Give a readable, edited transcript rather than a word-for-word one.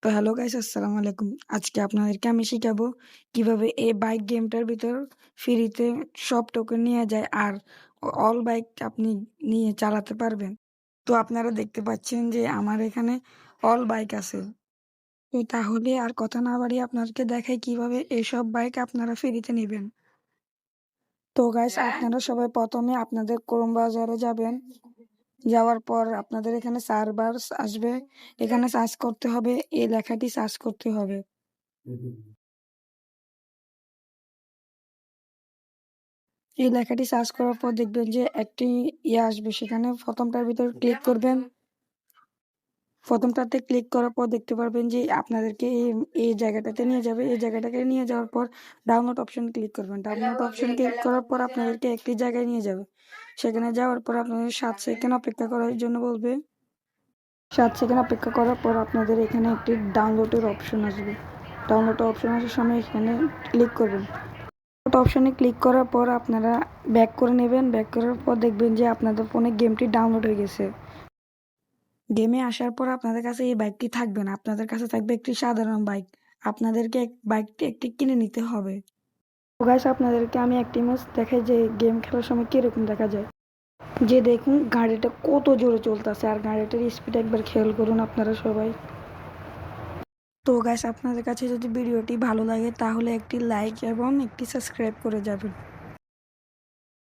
তো hello guys, আসসালামু আলাইকুম। আজকে আপনাদেরকে আমি শিখাবো কিভাবে এই বাইক গেমটার ভিতর ফ্রিতে সব টোকেন নিয়ে যায় আর অল বাইক আপনি নিয়ে চালাতে পারবেন। তো আপনারা দেখতে পাচ্ছেন যে আমার এখানে অল বাইক আছে। তো তাহলে আর কথা না বাড়িয়ে আপনাদেরকে দেখাই কিভাবে এইসব বাইক আপনারা ফ্রিতে নিবেন। তো গাইস, আপনারা সবাই প্রথমে আপনাদের ক্রোম ব্রাউজারে যাবেন। যাওয়ার পর আপনাদের এখানে সার্ভার আসবে, এখানে সার্চ করতে হবে, এই লেখাটি সার্চ করতে হবে। এই লেখাটি সার্চ করার পর দেখবেন যে একটি আসবে, সেখানে প্রথমটার ভিতর ক্লিক করবেন। প্রথমটাতে ক্লিক করার পর দেখতে পারবেন যে আপনাদেরকে এই জায়গাটাতে নিয়ে যাবে। এই জায়গাটাকে নিয়ে যাওয়ার পর ডাউনলোড অপশন ক্লিক করবেন। ডাউনলোড অপশন ক্লিক করার পর আপনাদেরকে একটি জায়গায় নিয়ে যাবে। সেখানে যাওয়ার পর আপনাদের 7 সেকেন্ড অপেক্ষা করার জন্য বলবে। 7 সেকেন্ড অপেক্ষা করার পর আপনাদের এখানে একটি ডাউনলোডের অপশন আসবে। ডাউনলোড অপশন আসার সময় এখানে ক্লিক করবেন। অপশনে ক্লিক করার পর আপনারা ব্যাক করে নেবেন। ব্যাক করার পর দেখবেন যে আপনাদের ফোনে গেমটি ডাউনলোড হয়ে গেছে। গেমে আসার পর আপনাদের কাছে এই বাইকটি থাকবে না, আপনাদের কাছে থাকবে একটি সাধারণ বাইক। আপনাদেরকে বাইকটি একটি কিনে নিতে হবে। তো গাইস, আপনাদেরকে আমি একটি ম্যাচ দেখাই যে গেম খেলার সময় কিরকম দেখা যায়। যে দেখুন গাড়িটা কত জোরে চলতেছে, আর গাড়িটার স্পিড একবার খেয়াল করুন আপনারা সবাই। তো গাইস, আপনাদের কাছে যদি ভিডিওটি ভালো লাগে তাহলে একটি লাইক এবং একটি সাবস্ক্রাইব করে যাবেন।